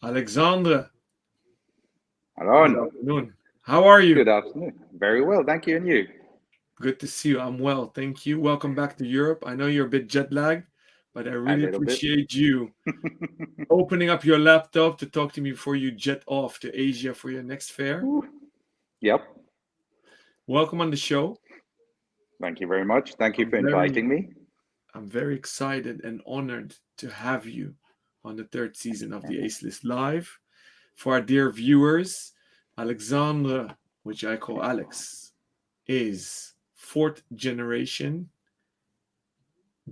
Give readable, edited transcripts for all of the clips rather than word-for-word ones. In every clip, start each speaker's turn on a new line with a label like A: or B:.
A: Alexandre. Good
B: Alon,
A: afternoon. How are you?
B: good afternoon. Very well, thank you. And you?
A: Good to see you. I'm well, thank you. Welcome back to Europe. I know you're a bit jet lagged, but I
B: A
A: really
B: little bit.
A: appreciate you opening up your laptop to talk to me before you jet off to Asia for your next fair.
B: Ooh. Yep.
A: Welcome on the show.
B: Thank you very much. Thank you
A: I'm
B: for
A: very
B: inviting me.
A: I'm very excited and honored to have you on the third season of the Ace List Live. For our dear viewers, Alexandre, which I call Alex, is fourth generation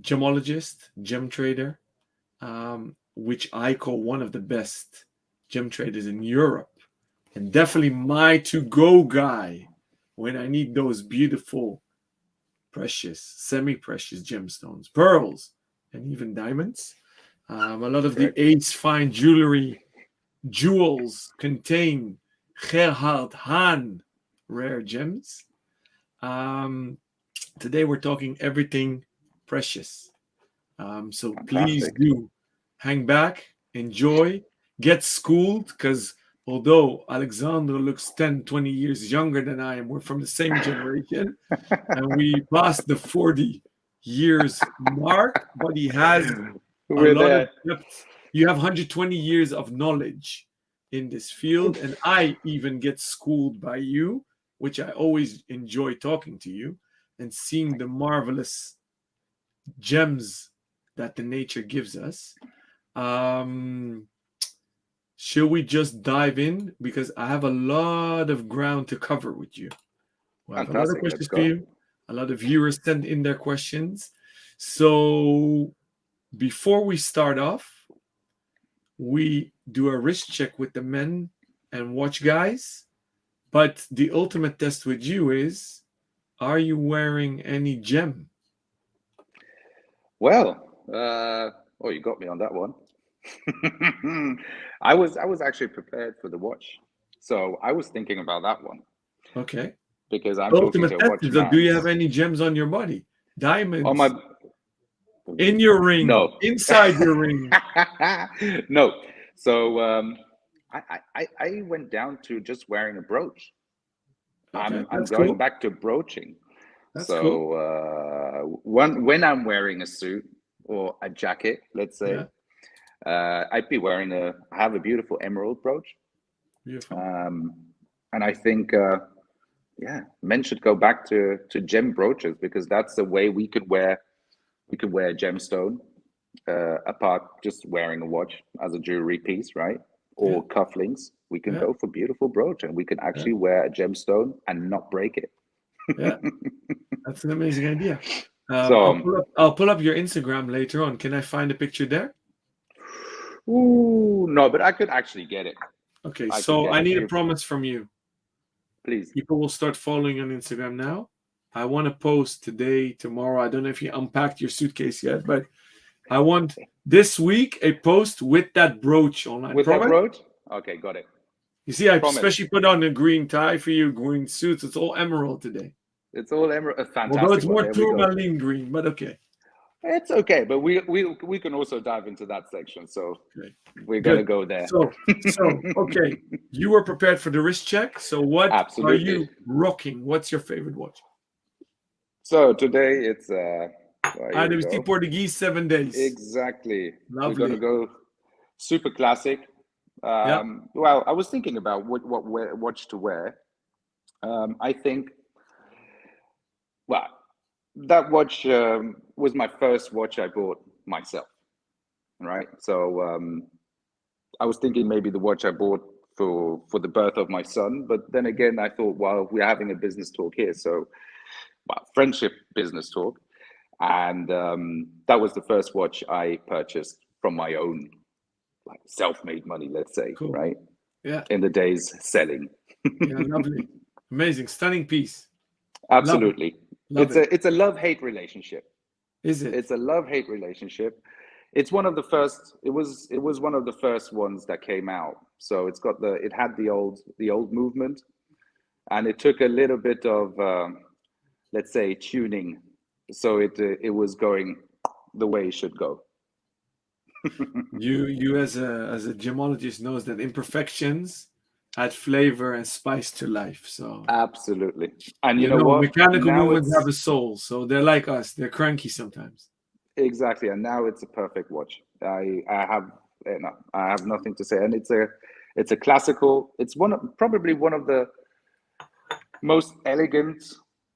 A: gemologist, gem trader, which I call one of the best gem traders in Europe, and definitely my to-go guy when I need those beautiful, precious, semi-precious gemstones, pearls, and even diamonds. A lot of the
B: Correct.
A: Ace fine jewels contain Gerhard Han rare gems. Um, Today we're talking everything precious. So please
B: Fantastic.
A: do hang back, enjoy, get schooled, because although Alexandre looks 10, 20 years younger than I am, we're from the same generation and we passed the 40 years mark, but he has a
B: We're
A: lot of
B: there.
A: depth. You have 120 years of knowledge in this field, and I even get schooled by you, which I always enjoy talking to you and seeing the marvelous gems that the nature gives us. Um, shall we just dive in? Because I have a lot of ground to cover with you. We have a lot of
B: Fantastic. Let's
A: questions for
B: go.
A: you. A lot of viewers sent in their questions. So before we start off, we do a wrist check with the men and watch guys. But the ultimate test with you is, are you wearing any gem?
B: Well, oh, you got me on that one. I was actually prepared for the watch, so I was thinking about that one
A: Okay.
B: because I'm talking
A: Ultimate
B: to a
A: test is, do you have
B: watchman's
A: any gems on your body?
B: on my.
A: Diamonds in your ring,
B: No.
A: inside your ring.
B: No. So I went down to just wearing a brooch.
A: Okay,
B: I'm
A: that's
B: going
A: cool.
B: back to broaching.
A: That's cool.
B: So when I'm wearing a suit or a jacket, let's say,
A: Yeah,
B: I'd be wearing I have a beautiful emerald brooch.
A: beautiful.
B: Um, and I think yeah, men should go back to gem brooches because that's the way we could wear a gemstone apart just wearing a watch as a jewelry piece, right?
A: Yeah,
B: Or cufflinks. We can
A: yeah,
B: go for beautiful brooch and we can
A: yeah,
B: actually wear a gemstone and not break it.
A: yeah. That's an amazing idea. I'll
B: So,
A: pull up your Instagram later on. Can I find a picture there?
B: ooh, no, but I could actually get it.
A: Okay,
B: I could
A: so
B: get
A: I
B: it.
A: need a
B: You
A: promise from you.
B: please.
A: People will start following on Instagram now. I want to post today, tomorrow. I don't know if you unpacked your suitcase yet, but I want this week a post with that brooch on. I
B: With that
A: promise.
B: brooch? Okay, got it.
A: You see, I
B: Promise.
A: especially put on a green tie for you, green suits. It's all emerald today.
B: It's all emerald. A
A: Although
B: fantastic
A: it's
B: one.
A: more
B: There we go.
A: tourmaline green, but okay.
B: It's okay, but we can also dive into that section. So
A: Okay.
B: we're gonna
A: Good.
B: go there.
A: So, okay. You were prepared for the wrist check. So, what are
B: Absolutely.
A: you rocking? What's your favorite watch?
B: So today it's here we
A: IWC
B: go.
A: Portuguese 7 days.
B: Exactly. We're gonna
A: Lovely.
B: go super classic.
A: Yeah.
B: Well, I was thinking about what watch to wear. I think, well, that watch was my first watch I bought myself, right? So I was thinking maybe the watch I bought for the birth of my son, but then again, I thought, well, we're having a business talk here, so well, friendship business talk, and that was the first watch I purchased from my own like self-made money, let's say,
A: Cool.
B: right?
A: Yeah.
B: In the days selling.
A: Yeah. Lovely. Amazing. Stunning piece. Love it.
B: Absolutely.
A: Love
B: It's
A: it.
B: a love-hate relationship.
A: Is it?
B: It's a love-hate relationship. It's one of the first it was one of the first ones that came out. So it had the old movement and it took a little bit of let's say tuning so it was going the way it should go.
A: You as a gemologist knows that imperfections add flavor and spice to life. So
B: Absolutely. And you know what?
A: mechanical
B: Now
A: movements
B: it's
A: have a soul, so they're like us. They're cranky sometimes.
B: exactly, and now it's a perfect watch. I have I have nothing to say, and it's a classical. It's probably one of the most elegant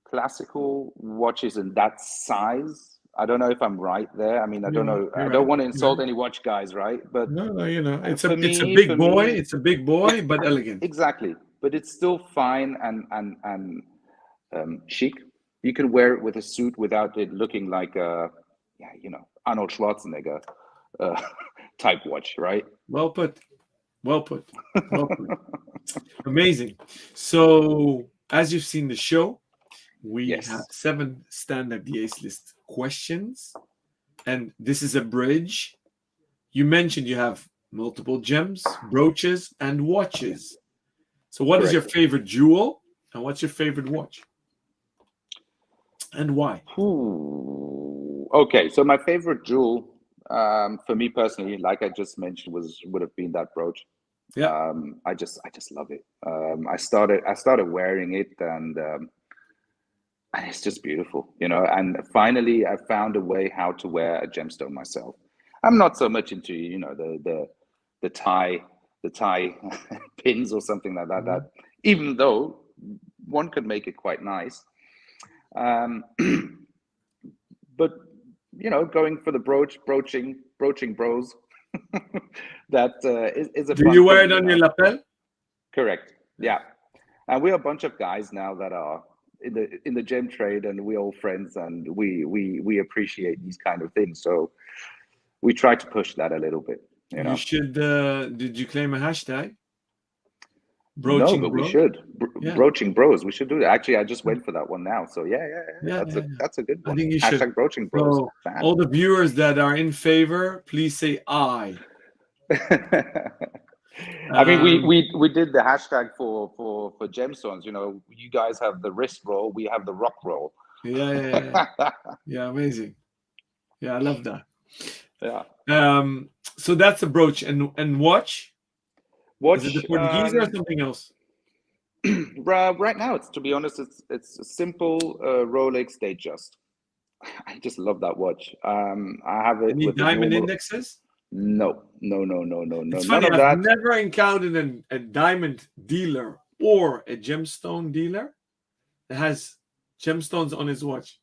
B: classical watches in that size. I don't know if I'm right there. I mean, I don't know. I don't want to insult any watch guys, right? But
A: no, it's
B: for
A: a
B: me,
A: big boy. It's a big boy, but elegant.
B: Exactly, but it's still fine and chic. You can wear it with a suit without it looking like a, Arnold Schwarzenegger type watch, right?
A: Well put. Well put. Well put. Amazing. So, as you've seen the show, we have 7 standard the Ace list questions, and this is a bridge. You mentioned you have multiple gems, brooches, and watches. So, what is your favorite jewel, and what's your favorite watch, and why?
B: Okay, so my favorite jewel, for me personally, like I just mentioned, would have been that brooch.
A: Yeah.
B: I just love it. I started wearing it, and it's just beautiful, And finally, I found a way how to wear a gemstone myself. I'm not so much into the tie pins or something like that. That even though one could make it quite nice, but going for the broaching bros. That is a
A: Do
B: fun
A: you wear
B: thing,
A: it on your lapel?
B: Correct. Yeah, and we're a bunch of guys now that are in the gem trade, and we're all friends, and we appreciate these kind of things. So we try to push that a little bit.
A: You should. Did you claim a hashtag?
B: No, but we should. Broaching bros. We should do that. Actually, I just went for that one now. So yeah. That's a good one.
A: I think you
B: hashtag
A: should.
B: broaching bros.
A: So, all the viewers that are in favor, please say aye.
B: I mean, we did the hashtag for Gemstones. You guys have the wrist roll, we have the rock roll.
A: Yeah. Amazing. Yeah, I love that.
B: Yeah.
A: So that's a brooch and watch.
B: Watch.
A: Is it the Portuguese or something else?
B: Right now, to be honest, it's a simple Rolex Datejust. I just love that watch. I have it.
A: Any
B: with
A: diamond indexes?
B: No.
A: It's funny. I've never encountered a diamond dealer or a gemstone dealer that has gemstones on his watch.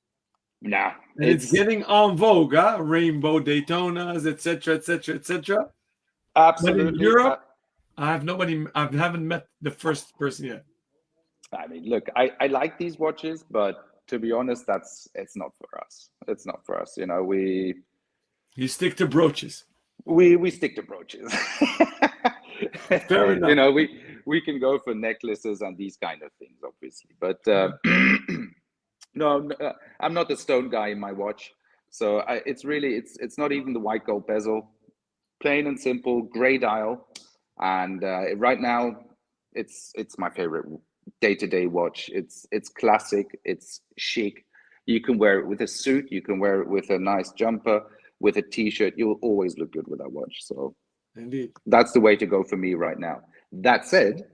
B: Nah,
A: and it's getting en vogue, rainbow Daytonas, etc.
B: Absolutely.
A: But in Europe, I haven't met the first person yet.
B: I mean, look, I like these watches, but to be honest, it's not for us. It's not for us.
A: You stick to brooches.
B: We stick to brooches.
A: Fair enough.
B: We can go for necklaces and these kind of things, obviously, but no, I'm not the stone guy in my watch. So it's not even the white gold bezel, plain and simple, gray dial, and right now it's my favorite day-to-day watch. It's classic, it's chic. You can wear it with a suit, you can wear it with a nice jumper, with a t-shirt. You'll always look good with that watch. So
A: indeed,
B: that's the way to go for me right now. That said,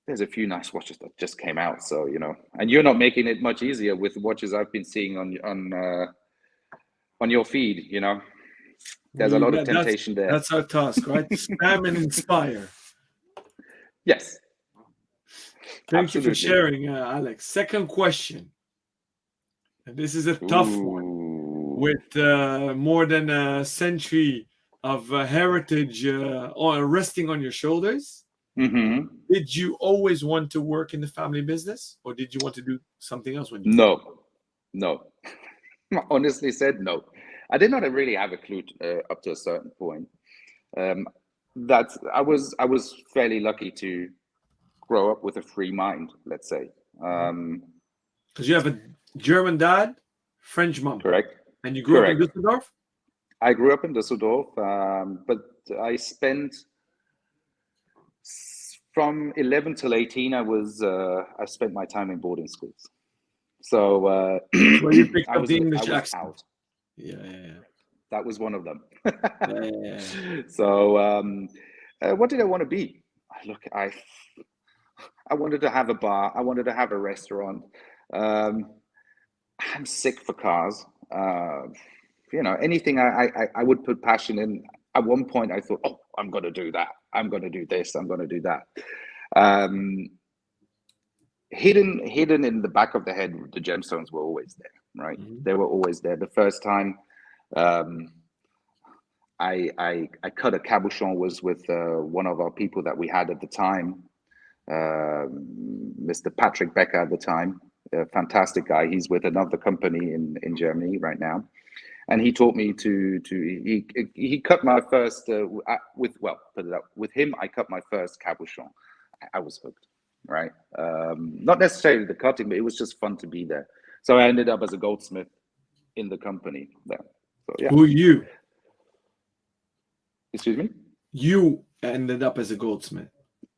B: there's a few nice watches that just came out, so and you're not making it much easier with watches I've been seeing on your feed. There's a lot of temptation there.
A: That's our task, right? Spam and inspire.
B: Yes.
A: Thank you for sharing, Alex. Second question, and this is a tough one. With more than a century of heritage resting on your shoulders, did you always want to work in the family business, or did you want to do something else when you?
B: No. Honestly said, no. I did not really have a clue up to a certain point. I was fairly lucky to grow up with a free mind, let's say.
A: Because you have a German dad, French mom.
B: Correct.
A: And you grew up in Düsseldorf?
B: I grew up in Düsseldorf, but I spent from 11 till 18. I spent my time in boarding schools. So
A: you picked up the English accent.
B: Out.
A: Yeah.
B: That was one of them.
A: Yeah.
B: So what did I want to be? Look, I wanted to have a bar. I wanted to have a restaurant. I'm sick for cars. You know, anything I would put passion in. At one point, I thought, oh, I'm going to do that. I'm going to do this. I'm going to do that. Hidden in the back of the head, the gemstones were always there, right?
A: Mm-hmm.
B: They were always there. The first time I cut a cabochon was with one of our people that we had at the time, Mr. Patrick Becker at the time, a fantastic guy. He's with another company in Germany right now. And he taught me he cut my first, with him, I cut my first cabochon. I was hooked, right? Not necessarily the cutting, but it was just fun to be there. So I ended up as a goldsmith in the company there. So, yeah.
A: Who are you?
B: Excuse me?
A: You ended up as a goldsmith.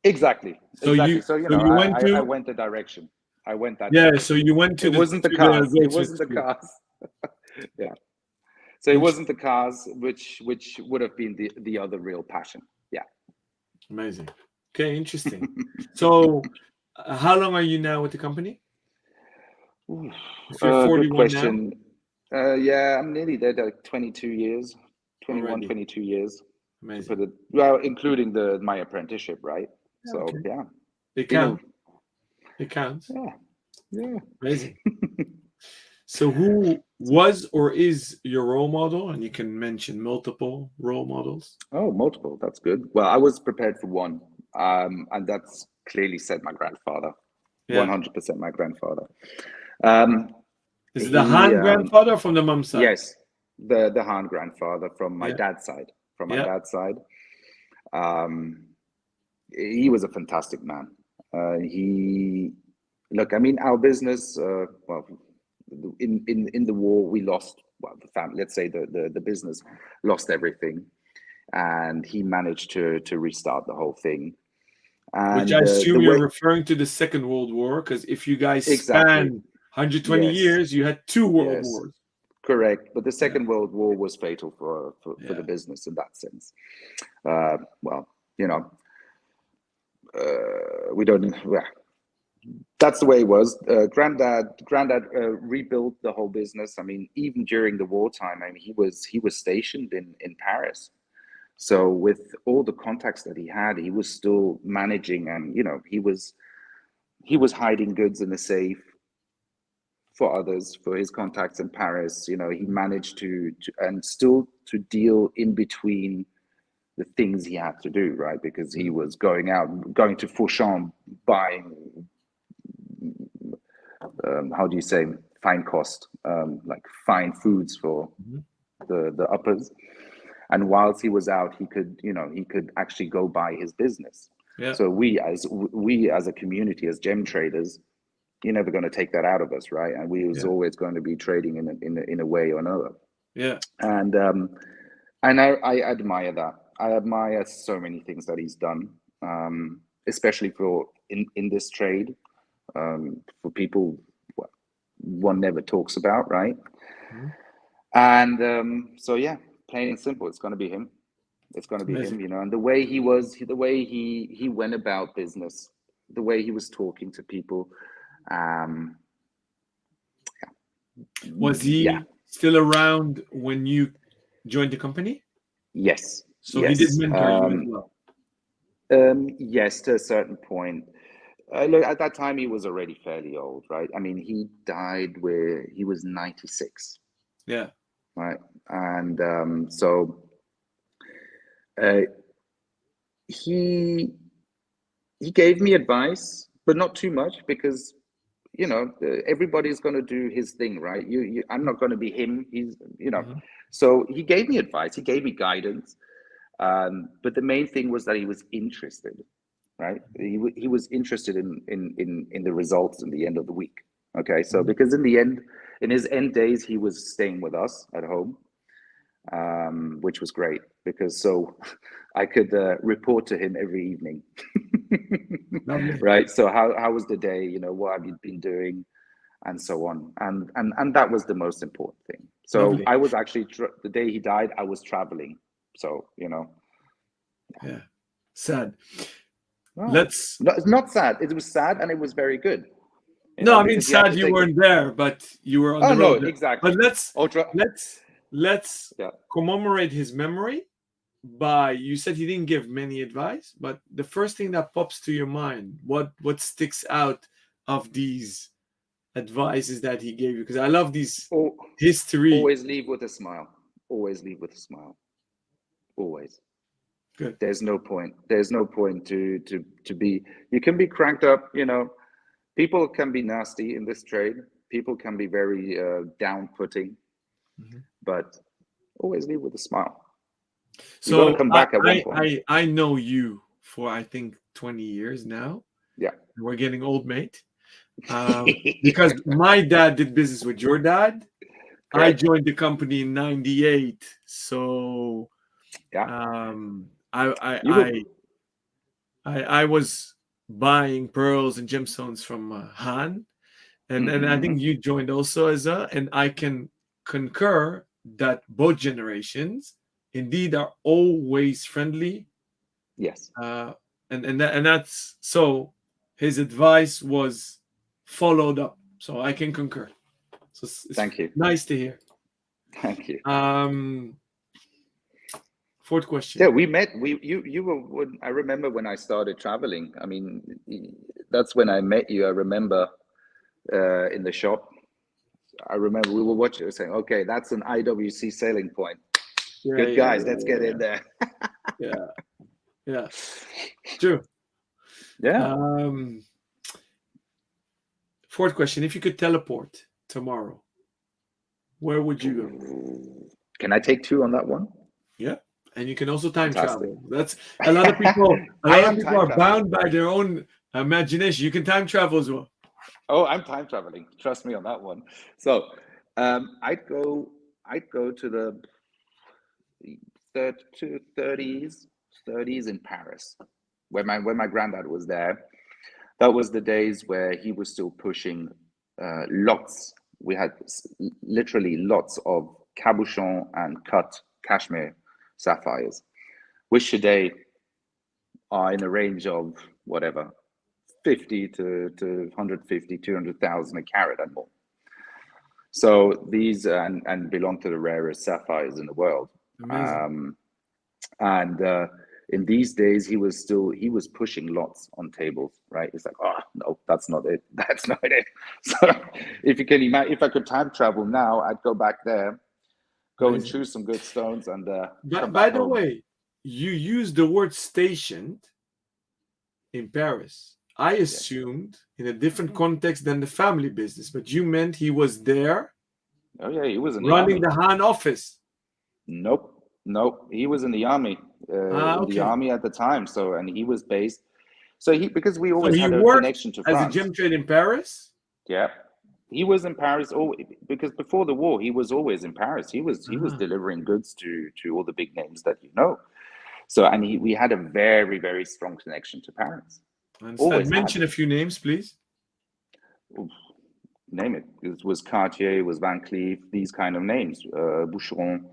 B: Exactly.
A: So
B: exactly.
A: I
B: went the direction. I went that
A: Yeah,
B: direction.
A: so you went to
B: it wasn't the cars. It wasn't the cars. Yeah. So it wasn't the cars, which would have been the other real passion. Yeah.
A: Amazing. Okay, interesting. So how long are you now with the company? If you're 41
B: good question.
A: now?
B: Yeah, I'm nearly there, like 22 years. 21,
A: Already.
B: 22 years.
A: Amazing.
B: Well, including my apprenticeship, right? So,
A: okay.
B: yeah.
A: It counts. It counts.
B: Yeah. Yeah.
A: Amazing. So who was or is your role model? And you can mention multiple role models.
B: Oh, multiple. That's good. Well, I was prepared for one. And that's clearly said my grandfather.
A: Yeah.
B: 100% my grandfather.
A: Is it the Hahn grandfather from the mum side?
B: Yes, the Hahn grandfather from my dad's side. From my dad's side. He was a fantastic man. Look, I mean, our business, well, in the war, we lost, well, the family, let's say the business lost everything. And he managed to restart the whole thing. And
A: which I assume you're referring to the Second World War, because if you guys span 120 years, you had two world wars.
B: Correct, but the Second World War was fatal for the business in that sense. Well, you know, we don't. Well, that's the way it was. Granddad rebuilt the whole business. I mean, even during the wartime, I mean, he was stationed in Paris. So with all the contacts that he had, he was still managing, and you know, he was hiding goods in a safe for others, for his contacts in Paris. You know, he managed to and still to deal in between the things he had to do, right? Because he was going to Boucheron, buying, how do you say, fine cost, like fine foods for the uppers. And whilst he was out, he could actually go buy his business.
A: Yeah.
B: So we as a community, as gem traders, you're never going to take that out of us, right? And we was always going to be trading in a way or another.
A: Yeah.
B: And I admire that. I admire so many things that he's done, especially for in this trade, for people one never talks about, right? And so yeah. Plain and simple, it's going to be him. It's going to be him, you know. And the way he went about business, the way he was talking to people.
A: Was he still around when you joined the company?
B: Yes.
A: So he did mentor you as well.
B: Yes, to a certain point. Look, at that time he was already fairly old, right? I mean, he died where he was 96.
A: Yeah.
B: Right. And so he gave me advice, but not too much, because you know, everybody's going to do his thing, right? I'm not going to be him. He's, you know. So he gave me advice, he gave me guidance, but the main thing was that he was interested, right? He was interested in the results in the end of the week. Okay, so because in the end, in his end days, he was staying with us at home, which was great, because so I could report to him every evening. Right. So how was the day? You know, what have you been doing, and so on. And that was the most important thing. So
A: Lovely.
B: I was actually the day he died, I was traveling. So
A: Yeah, sad.
B: no,
A: Let's.
B: no, it's not sad. It was sad, and it was very good.
A: No, I mean
B: Because you had
A: sad
B: to
A: you
B: take
A: weren't there, but you were on
B: Oh
A: the
B: no,
A: road.
B: exactly.
A: But
B: Ultra.
A: let's
B: Yeah.
A: commemorate his memory by, you said he didn't give many advice, but the first thing that pops to your mind, what sticks out of these advices that he gave you? Because I love these history.
B: Always leave with a smile. Always leave with a smile. Always.
A: Good.
B: There's no point. There's no point to be. You can be cranked up. People can be nasty in this trade. People can be very down-putting, but always leave with a smile. You got to come back at one point.
A: I know you for I think 20 years now.
B: Yeah,
A: we're getting old, mate. Because my dad did business with your dad. Correct. I joined the company in '98, so
B: yeah.
A: I was buying pearls and gemstones from Hahn, and I think you joined also as and I can concur that both generations indeed are always friendly.
B: Yes.
A: And that's so. His advice was followed up, so I can concur. So
B: thank you.
A: Nice to hear.
B: Thank you.
A: Fourth question.
B: Yeah, we met. You were. I remember when I started traveling. I mean, that's when I met you. I remember in the shop. I remember we were watching, saying, "Okay, that's an IWC selling point. Good guys, let's get in there."
A: Yeah. True.
B: Yeah.
A: Fourth question: if you could teleport tomorrow, where would you go?
B: Can I take two on that one?
A: Yeah, and you can also time travel. That's a lot of people. A lot of people are bound by their own imagination. You can time travel as well.
B: Oh, I'm time traveling. Trust me on that one. So, I'd go to the 30s in Paris, when my granddad was there. That was the days where he was still pushing lots. We had literally lots of cabochon and cut cashmere sapphires, which today are in a range of whatever, 50 to 150, 200,000 a carat and more. So these and belong to the rarest sapphires in the world.
A: Amazing.
B: In these days, he was pushing lots on tables, right? It's like, oh no, that's not it. That's not it. So if you can imagine, if I could time travel now, I'd go back there, go and choose some good stones, and
A: by the way, you used the word stationed in Paris. I assumed in a different context than the family business, but you meant he was there.
B: Oh yeah, he was in
A: running the Hahn office.
B: Nope, he was in the army. In the army at the time. So, and he was based. So because we always had a connection to France.
A: As a gem trade in Paris.
B: Yeah, he was in Paris. Because before the war, he was always in Paris. He was delivering goods to all the big names that you know. So, and we had a very, very strong connection to Paris.
A: Always mention a few names, please.
B: Oof, name it. It was Cartier, it was Van Cleef, these kind of names. Boucheron.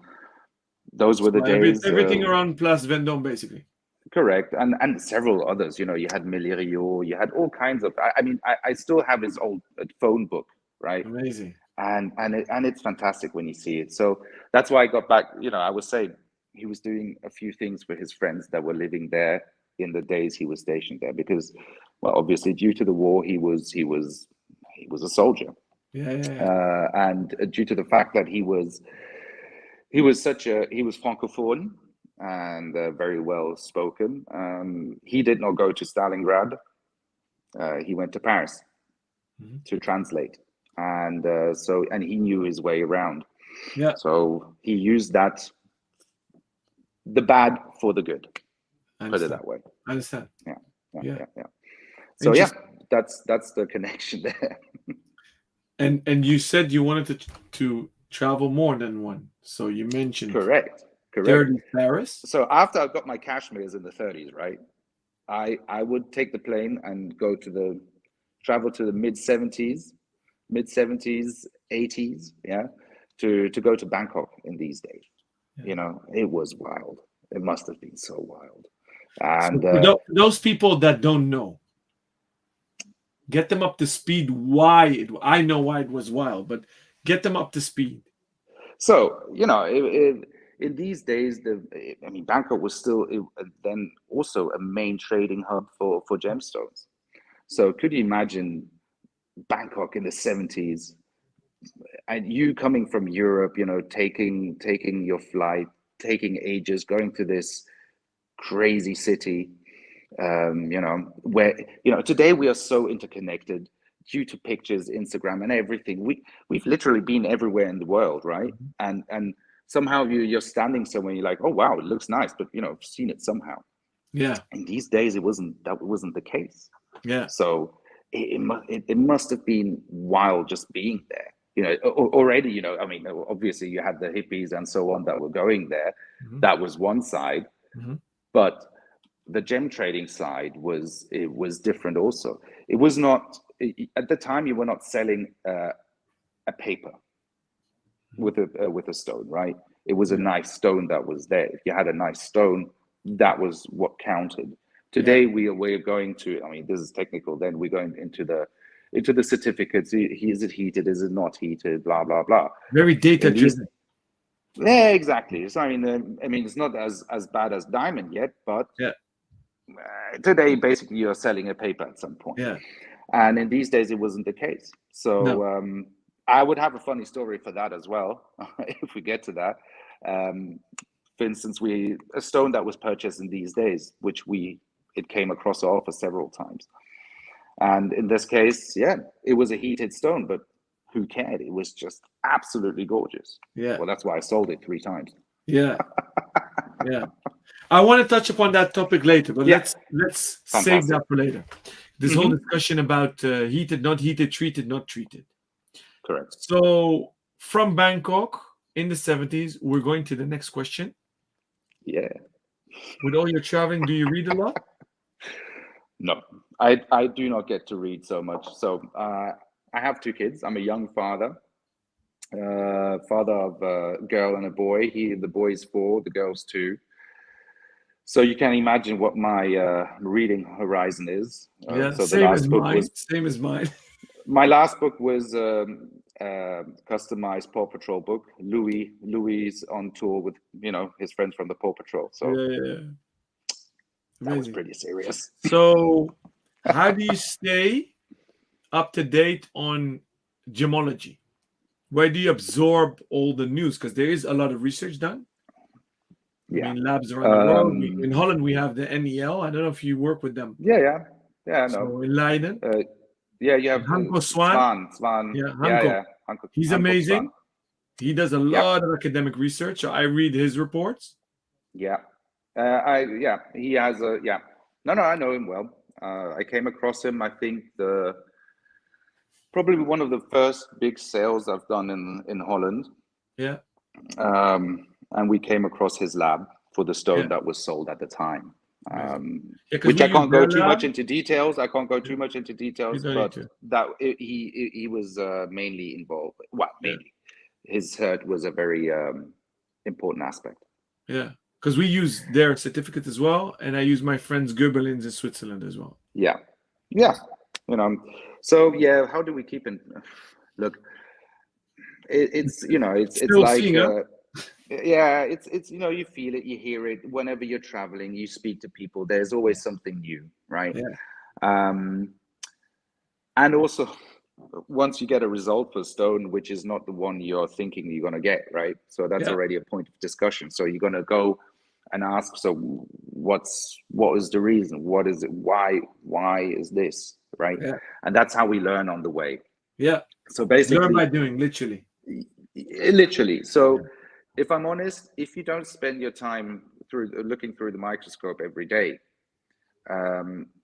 B: Those were the days.
A: Everything around Place Vendôme, basically.
B: Correct, and several others. You had Millerio, you had all kinds of. I mean, I still have his old phone book, right?
A: Amazing.
B: And it's fantastic when you see it. So that's why I got back. I was saying he was doing a few things for his friends that were living there in the days he was stationed there, because, well, obviously due to the war, he was a soldier.
A: Yeah.
B: And due to the fact that he was francophone and very well spoken. He did not go to Stalingrad. He went to Paris to translate, and he knew his way around.
A: Yeah.
B: So he used the bad for the good. Put it that way.
A: I understand.
B: Yeah. So yeah, that's the connection there.
A: And you said you wanted to travel more than one. So you mentioned
B: correct.
A: 30 Paris.
B: So after I got my cashmeres in the 30s, right, I would take the plane and travel to the mid 70s, 80s, yeah, to go to Bangkok in these days.
A: Yeah.
B: You know, it was wild. It must have been so wild. And
A: So for those people that don't know, get them up to speed. I know why it was wild, but get them up to speed.
B: so, you know, in these days, I mean, Bangkok was still then also a main trading hub for gemstones. So could you imagine Bangkok in the 70s and you coming from Europe, you know, taking your flight, taking ages, going to this crazy city, you know, where, you know, today we are so interconnected due to pictures, Instagram, and everything. We've literally been everywhere in the world, right? And somehow you're standing somewhere, you're like, oh wow, it looks nice, but you know, I've seen it somehow.
A: Yeah.
B: In these days, that wasn't the case.
A: Yeah.
B: So it must have been wild just being there. You know, already, you know, I mean, obviously you had the hippies and so on that were going there. That was one side, but the gem trading side was different also. It was not, at the time you were not selling a paper with a stone, right? It was a nice stone that was there. If you had a nice stone, that was what counted. Today we're going to, I mean, this is technical, then we're going into the certificates. Is it heated? Is it not heated? Blah blah blah.
A: Very data driven.
B: Yeah, exactly. So I mean, it's not as bad as diamond yet, but today basically you're selling a paper at some point.
A: Yeah.
B: And in these days it wasn't the case. So I would have a funny story for that as well, if we get to that. For instance, a stone that was purchased in these days, which it came across our offer several times. And in this case, it was a heated stone, but who cared? It was just absolutely gorgeous.
A: Yeah.
B: Well, that's why I sold it 3 times.
A: Yeah. Yeah. I want to touch upon that topic later, but let's save that for later. This whole discussion about heated, not heated, treated, not treated.
B: Correct.
A: So from Bangkok in the 70s, we're going to the next question.
B: Yeah.
A: With all your traveling, do you read a lot?
B: No, I do not get to read so much. So I have 2 kids. I'm a young father, father of a girl and a boy. The boy is 4, the girl's 2. So you can imagine what my reading horizon is. So the last book was
A: same as mine.
B: My last book was customized Paw Patrol book. Louis on tour with, you know, his friends from the Paw Patrol. So that was pretty serious.
A: So how do you stay up to date on gemmology? Where do you absorb all the news? Because there is a lot of research done.
B: Yeah.
A: I mean, labs around the world. In Holland, we have the NEL. I don't know if you work with them.
B: Yeah, I know.
A: So in Leiden.
B: You have
A: Hanko
B: Swan.
A: Yeah, Hanko. He's amazing.
B: Swan.
A: He does a lot of academic research. So I read his reports.
B: Yeah. He has No, I know him well. I came across him, I think probably one of the first big sales I've done in Holland.
A: Yeah.
B: And we came across his lab for the stone that was sold at the time. Which I can't go too much into details. But that he was mainly involved. Well, mainly. His herd was a very important aspect.
A: Yeah. Because we use their certificate as well, and I use my friend's Goebbelins in Switzerland as well.
B: Yeah. You know, so how do we keep in? Look, it's you know, it's like it's you know, you feel it, you hear it whenever you're traveling, you speak to people. There's always something new, right? And also, once you get a result for stone, which is not the one you're thinking you're going to get, right? So that's already a point of discussion. So you're going to go and ask, so what is the reason? What is it? Why is this, right? And that's how we learn on the way. So basically,
A: learn by doing, literally.
B: So if I'm honest, if you don't spend your time looking through the microscope every day,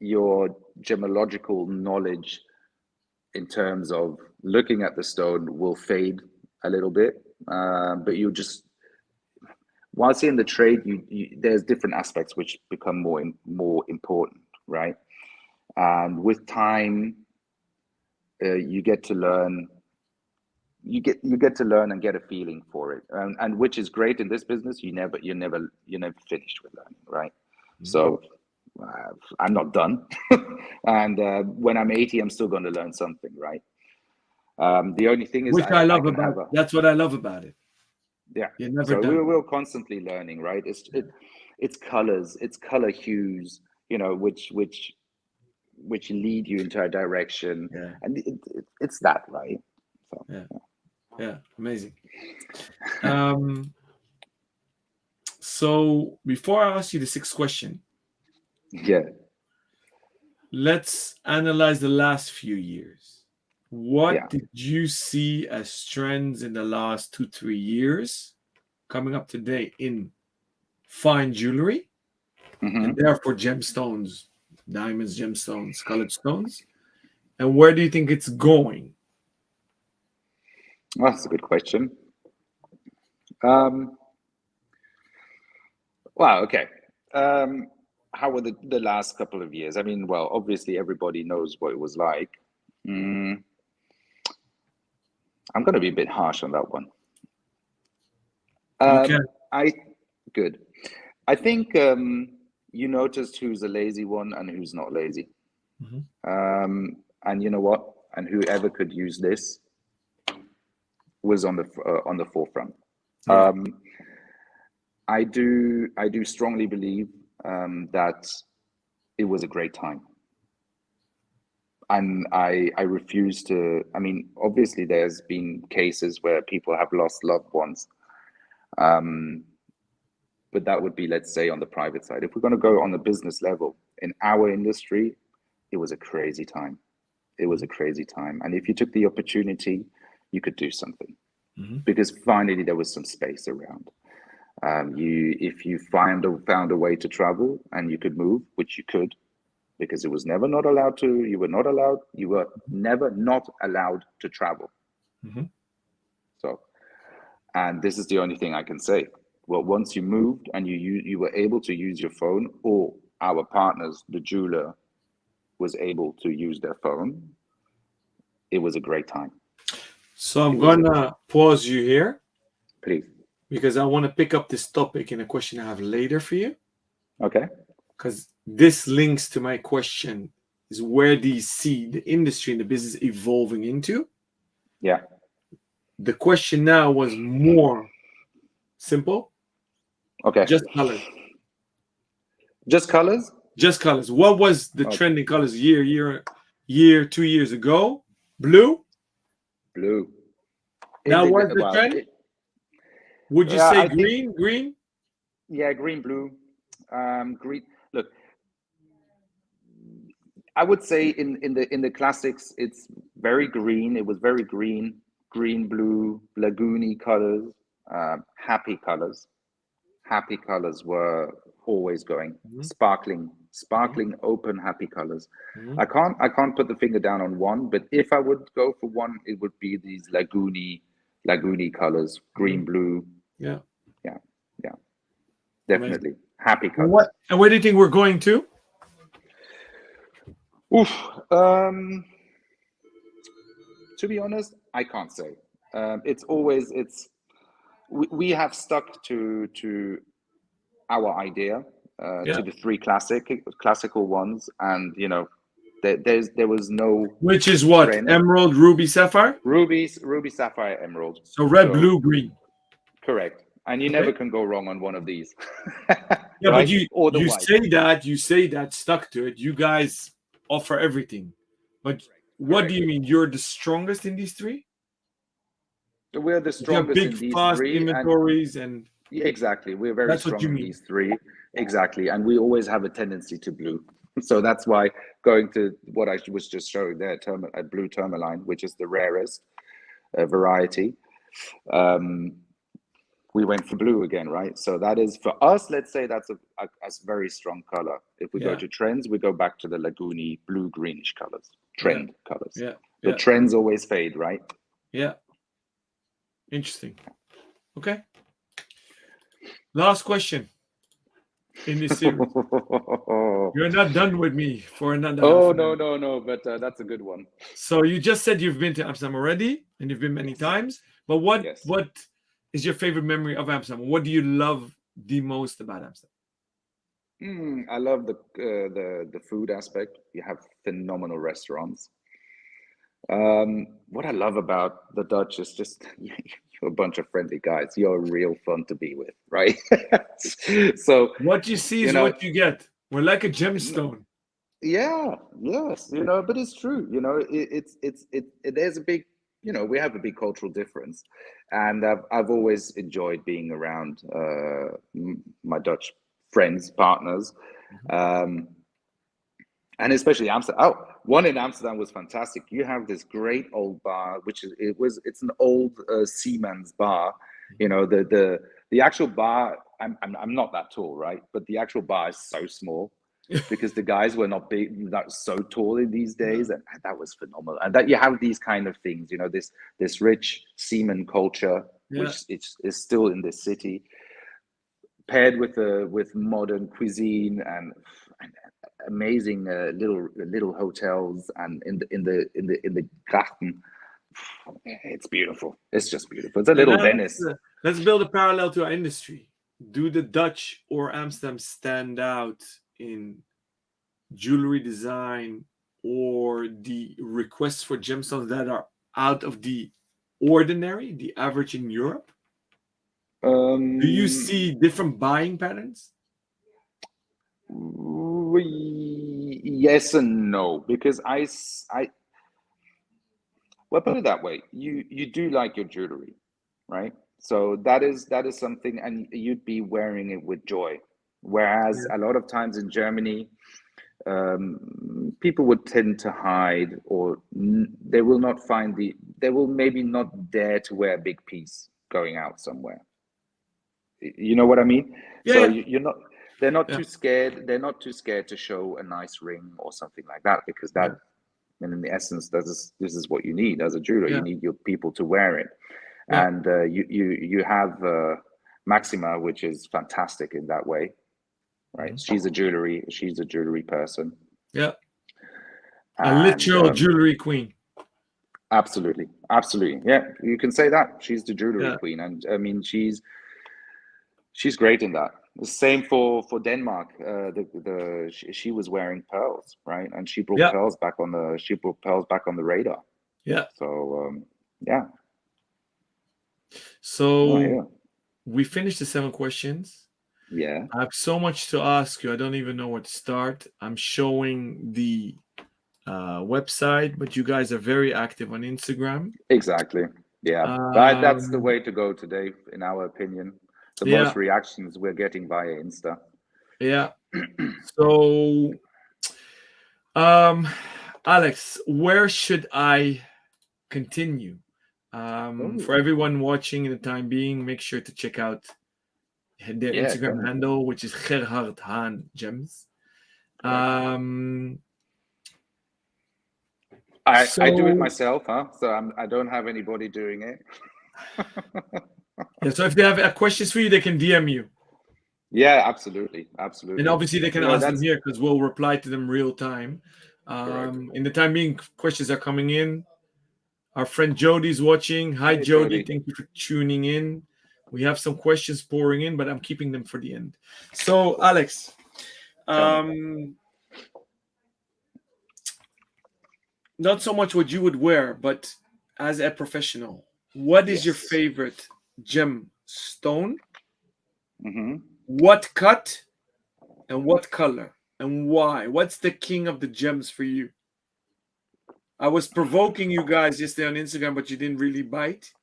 B: your gemmological knowledge in terms of looking at the stone will fade a little bit, but you just, whilst in the trade, there's different aspects which become more important, right? And with time, you get to learn you get to learn and get a feeling for it, and which is great in this business. You're never finished with learning, right? So I'm not done, and when I'm 80, I'm still going to learn something, right? The only thing is,
A: Which I love about that's what I love about it.
B: Yeah.
A: You're never
B: So
A: done.
B: we're constantly learning, right? It's colors, it's color hues, which lead you into a direction, and it's that, right? So
A: yeah, amazing. So before I ask you the sixth question, let's analyze the last few years. What did you see as trends in the last 2-3 years coming up today in fine jewelry, and therefore gemstones, diamonds, gemstones, colored stones, and where do you think it's going?
B: Well, that's a good question. Wow, okay. How were the last couple of years? I mean, well, obviously everybody knows what it was like. I'm going to be a bit harsh on that one. Good. I think you noticed who's a lazy one and who's not lazy. And you know what? And whoever could use this was on the forefront. I do strongly believe that it was a great time. And I refuse to, I mean, obviously there's been cases where people have lost loved ones. But that would be, let's say, on the private side. If we're going to go on the business level, in our industry, it was a crazy time. It was a crazy time. And if you took the opportunity, you could do something. Because finally there was some space around. If you found a way to travel and you could move, which you could, because it was never not allowed to, you were never not allowed to travel. So, and this is the only thing I can say. Well, once you moved and you were able to use your phone, or our partners, the jeweler, was able to use their phone, it was a great time.
A: So I'm going to pause you here.
B: Please.
A: Because I want to pick up this topic in a question I have later for you.
B: Okay.
A: Because this links to my question, is where do you see the industry and the business evolving into?
B: Yeah.
A: The question now was more simple.
B: Okay.
A: Just colors.
B: Just colors?
A: Just colors. What was the trending colors 2 years ago? Blue?
B: Blue.
A: That was the trend? Would you say green? Green?
B: Yeah, green, blue. Green. Look, I would say in the classics, it's very green. It was very green, blue, lagoony colors, happy colors. Happy colors were always going. Sparkling, open, happy colors. I can't put the finger down on one, but if I would go for one, it would be these lagoony colors, green, blue.
A: Yeah.
B: Definitely.
A: Amazing.
B: Happy colors.
A: And where do you think we're going to?
B: Oof. To be honest, I can't say. We have stuck to our idea, to the three classical ones, and there was no.
A: Which is what?
B: Trend.
A: Emerald, ruby, sapphire.
B: Ruby, sapphire, emerald.
A: So red, blue, green.
B: Correct. And you never can go wrong on one of these.
A: Yeah, right? But you say that stuck to it. You guys offer everything. But what do you mean? You're the strongest in these three?
B: We're the strongest in these three.
A: Inventories and
B: exactly. We're very strong in these three. Exactly. And we always have a tendency to blue. So that's why going to what I was just showing there, blue tourmaline, which is the rarest variety. We went for blue again, right? So that is, for us, let's say that's a very strong color. If we go to trends, we go back to the lagoony blue-greenish colors, trend colors.
A: Yeah.
B: The trends always fade, right?
A: Yeah. Interesting. Okay. Last question in this series.
B: well.
A: You're not done with me for another
B: Oh,
A: half an
B: no,
A: hour.
B: no, no, but that's a good one.
A: So you just said you've been to Amsterdam already, and you've been many times. But what
B: Yes.
A: is your favorite memory of Amsterdam? What do you love the most about Amsterdam?
B: I love the food aspect. You have phenomenal restaurants. What I love about the Dutch is just you're a bunch of friendly guys. You're real fun to be with, right? So,
A: What you see
B: you
A: is
B: know,
A: what you get. We're like a gemstone.
B: yeah, yes, but it's true. There's a big, we have a big cultural difference, and I've always enjoyed being around my Dutch friends, partners, um, and especially Amsterdam. Oh, one in Amsterdam was fantastic. You have this great old bar, it's an old seaman's bar. The actual bar. I'm not that tall, right? But the actual bar is so small because the guys were not so tall in these days, and that was phenomenal. And that you have these kind of things, this rich seaman culture, which is still in this city, paired with modern cuisine and amazing little hotels, and in the Grachten. It's beautiful. It's just beautiful. It's a little Venice.
A: Let's build a parallel to our industry. Do the Dutch or Amsterdam stand out in jewelry design or the requests for gemstones that are out of the ordinary, the average in Europe? Do you see different buying patterns?
B: Yes and no, because well, put it that way. You do like your jewelry, right? So that is something, and you'd be wearing it with joy. Whereas a lot of times in Germany, people would tend to hide, or they will maybe not dare to wear a big piece going out somewhere. You know what I mean? So they're not too scared. They're not too scared to show a nice ring or something like that, because that, and in the essence, this is what you need as a jeweler. You need your people to wear it, and you have Maxima, which is fantastic in that way, right? She's a jewelry person.
A: Yeah, a literal jewelry queen.
B: Absolutely. Yeah, you can say that. She's the jewelry queen, and I mean she's great in that. The same for Denmark. She was wearing pearls, right? And she brought pearls back on the radar.
A: Yeah.
B: So
A: So we finished the 7 questions.
B: Yeah.
A: I have so much to ask you. I don't even know where to start. I'm showing the website, but you guys are very active on Instagram.
B: Exactly. Yeah. That's the way to go today, in our opinion. The most reactions we're getting via Insta.
A: Yeah. So, Alex, where should I continue? For everyone watching in the time being, make sure to check out their Instagram handle, which is Gerhard Han Gems.
B: I do it myself, so I don't have anybody doing it.
A: So if they have questions for you, they can DM you.
B: Yeah, absolutely.
A: And obviously they can ask them here, because we'll reply to them real time. In the time being, questions are coming in. Our friend Jody's watching. Hi, Jody. Thank you for tuning in. We have some questions pouring in, but I'm keeping them for the end. So, Alex, not so much what you would wear, but as a professional, what is your favorite gemstone? What cut and what color and why? What's the king of the gems for you? I was provoking you guys yesterday on Instagram, but you didn't really bite.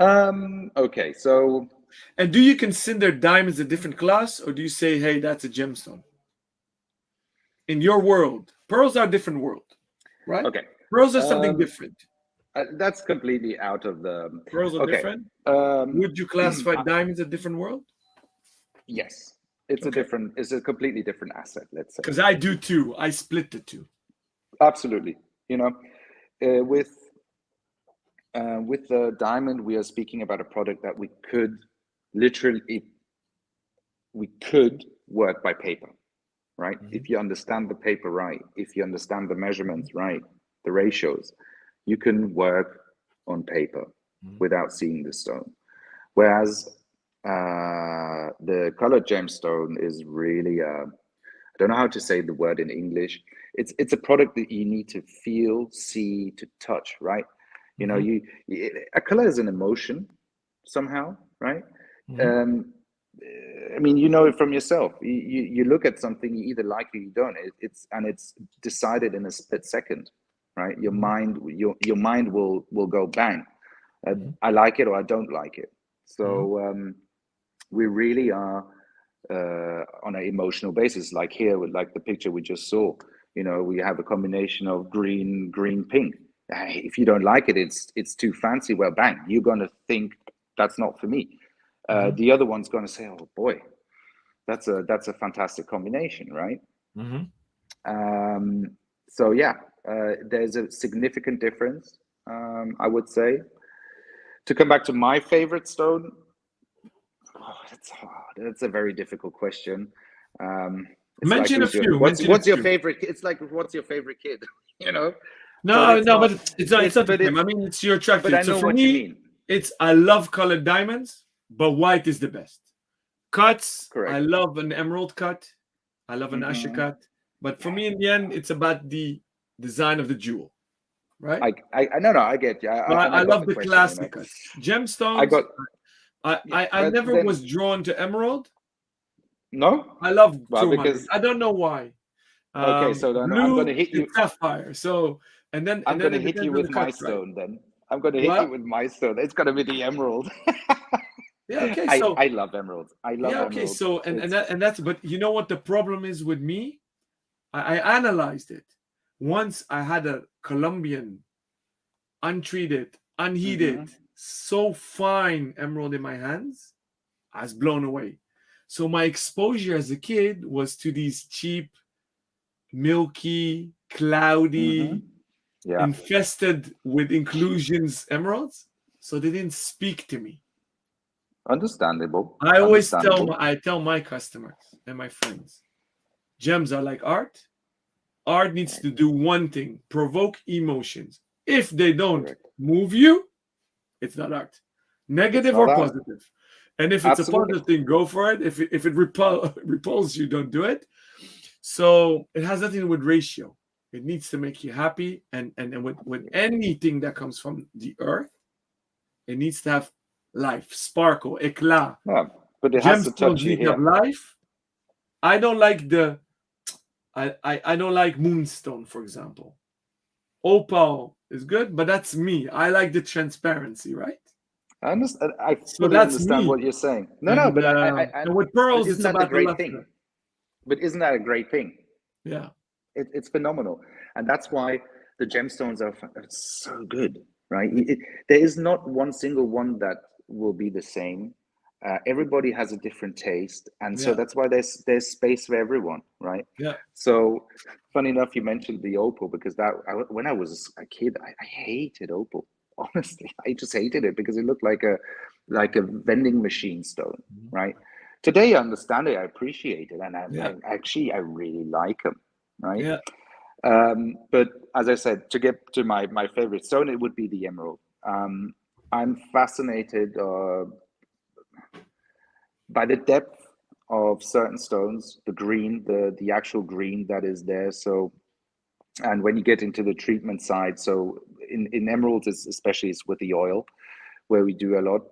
B: Okay, so.
A: And do you consider diamonds a different class, or do you say, hey, that's a gemstone? In your world, pearls are a different world, right?
B: Okay.
A: Pearls are something different.
B: That's completely out of the.
A: Pearls are different. Would you classify diamonds a different world?
B: Yes, it's a completely different asset. Let's say.
A: Because I do too. I split the two.
B: Absolutely. With the diamond, we are speaking about a product that we could work by paper, right? If you understand the paper right, if you understand the measurements right, the ratios, you can work on paper without seeing the stone. Whereas the colored gemstone is really, I don't know how to say the word in English. It's a product that you need to feel, see, to touch, right? You know, a color is an emotion somehow, right? I mean, you know it from yourself. You look at something, you either like it or you don't. It's decided in a split second, right? Your mind will go bang. I like it or I don't like it. So we really are on an emotional basis. Like here, with like the picture we just saw. You know, we have a combination of green, pink. If you don't like it, it's too fancy. Well, bang, you're gonna think that's not for me. The other one's gonna say, "Oh boy, that's a fantastic combination," right? So yeah, there's a significant difference, I would say. To come back to my favorite stone, that's hard. That's a very difficult question.
A: Mention a few.
B: What's your favorite? It's like, what's your favorite kid? You know?
A: No, but it's not the same. I mean, it's your attractive.
B: But I know what you mean.
A: I love colored diamonds, but white is the best. Cuts,
B: correct.
A: I love an emerald cut. I love an Asher cut. But for me, in the end, it's about the design of the jewel, right?
B: I get you.
A: I love the classic cuts. Gemstones. I never was drawn to emerald.
B: No,
A: I love because I don't know why.
B: Okay, so then I'm going to hit you.
A: Sapphire. So I'm
B: going to hit you with my stone. Then I'm going to hit you with my stone. It's going to be the emerald.
A: Yeah. Okay. So
B: I love emeralds. I love emeralds.
A: Okay. So that's but you know what the problem is with me? I analyzed it. Once I had a Colombian, untreated, unheated, so fine emerald in my hands, I was blown away. So my exposure as a kid was to these cheap, milky, cloudy, infested with inclusions emeralds. So they didn't speak to me.
B: Understandable.
A: I always tell my customers and my friends, gems are like art. Art needs to do one thing: provoke emotions. If they don't move you, it's not art, negative or positive. And if it's a positive thing, go for it. If it repulses you, don't do it. So it has nothing to do with ratio. It needs to make you happy. And with anything that comes from the earth, it needs to have life, sparkle, éclat.
B: Yeah, but it has to touch you here.
A: Have life. I don't like I don't like moonstone, for example. Opal is good, but that's me. I like the transparency, right?
B: I understand. I fully understand what you're saying. But
A: and with pearls,
B: isn't that a great thing? But isn't that a great thing?
A: Yeah,
B: it's phenomenal, and that's why the gemstones are so good, right? There is not one single one that will be the same. Everybody has a different taste, and so that's why there's space for everyone, right?
A: Yeah.
B: So, funny enough, you mentioned the opal because when I was a kid, I hated opal. Honestly, I just hated it because it looked like a vending machine stone, right? Today, I understand it, I appreciate it, and I really like them, right?
A: Yeah.
B: But as I said, to get to my favorite stone, it would be the emerald. I'm fascinated by the depth of certain stones, the green, the actual green that is there. So, and when you get into the treatment side, so in emeralds, especially it's with the oil, where we do a lot.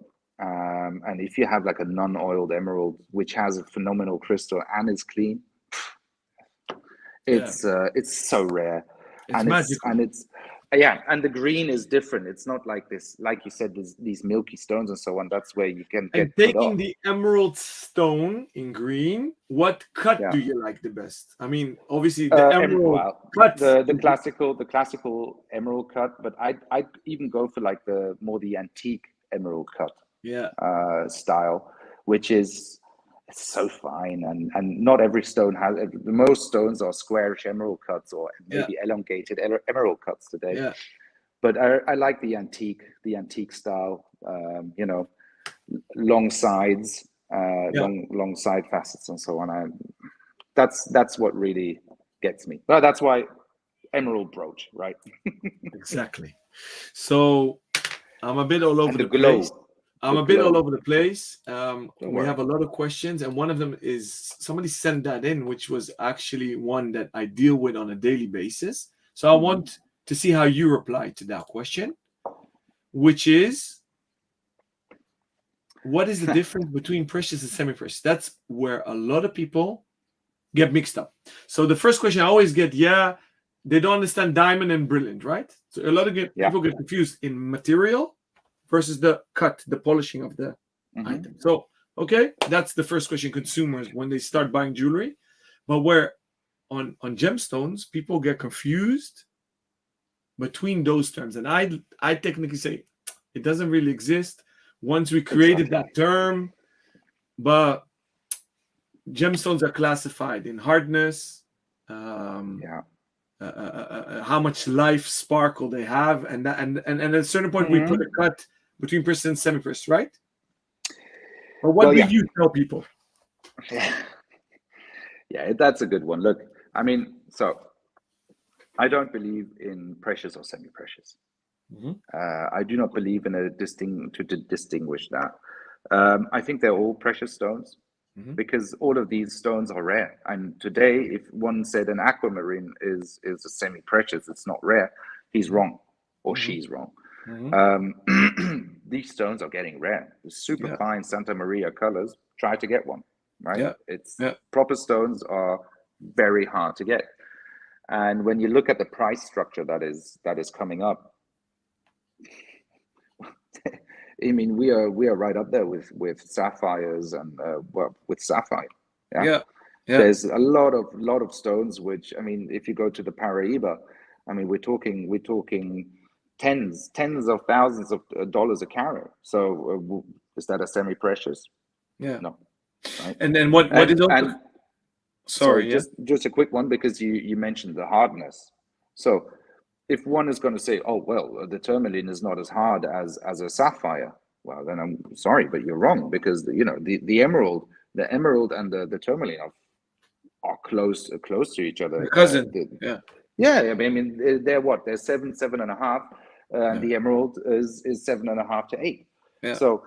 B: And if you have like a non-oiled emerald, which has a phenomenal crystal and is clean, it's so rare.
A: It's magical.
B: And the green is different. It's not like this, like you said, these milky stones and so on. That's where you can get.
A: And taking the emerald stone in green, what cut do you like the best? I mean, obviously the emerald cut,
B: the classical emerald cut, but I'd even go for like the antique emerald cut style, which is so fine, and not every stone has. Most stones are squarish emerald cuts or maybe elongated emerald cuts today.
A: Yeah.
B: But I like the antique style. Long sides, long side facets and so on. That's what really gets me. Well, that's why emerald brooch, right?
A: Exactly. So I'm a bit all over the
B: glow.
A: place. I'm a bit all over the place. We
B: worry.
A: have a lot of questions, and one of them is somebody sent that in, which was actually one that I deal with on a daily basis. So I want to see how you reply to that question, which is, what is the difference between precious and semi-precious? That's where a lot of people get mixed up. So the first question I always get, they don't understand diamond and brilliant, right? So a lot of people get confused in material versus the cut, the polishing of the item. So, okay, that's the first question consumers when they start buying jewelry. But where on gemstones, people get confused between those terms. And I technically say it doesn't really exist. Once we created that term, but gemstones are classified in hardness, how much life sparkle they have, and at a certain point we put a cut between precious and semi-precious, right? But what do you tell people?
B: Yeah, that's a good one. Look, I mean, so I don't believe in precious or semi-precious. I do not believe in to distinguish that. I think they're all precious stones because all of these stones are rare. And today, if one said an aquamarine is a semi-precious, it's not rare, he's wrong or she's wrong. These stones are getting rare. The super fine Santa Maria colors, try to get one, right? Proper stones are very hard to get. And when you look at the price structure that is coming up, I mean, we are right up there with sapphires and with sapphire. There's a lot of stones which, I mean, if you go to the Paraíba, I mean, we're talking tens of thousands of dollars a carat. So is that a semi-precious? No. Right?
A: And then what is also, sorry,
B: just a quick one, because you mentioned the hardness. So if one is going to say, oh, well, the tourmaline is not as hard as a sapphire, well, then I'm sorry, but you're wrong, because the emerald and the tourmaline are close to each other.
A: The cousin.
B: I mean, they're what? They're 7.5, and the emerald is 7.5 to 8. So.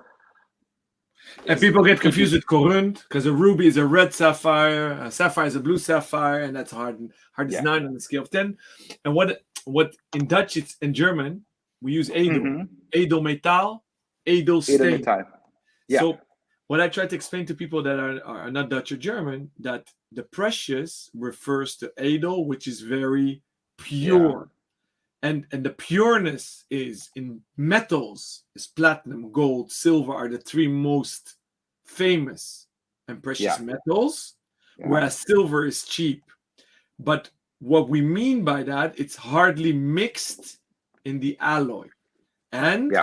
A: And people get confused with Corund, because a ruby is a red sapphire, a sapphire is a blue sapphire, and that's hard is 9 on the scale of 10. And what in Dutch, it's in German, we use edel, edelmetaal, edelsteen. So what I try to explain to people that are not Dutch or German, that the precious refers to edel, which is very pure. And the pureness is in metals, is platinum, gold, silver are the 3 most famous and precious metals, whereas silver is cheap. But what we mean by that, it's hardly mixed in the alloy. And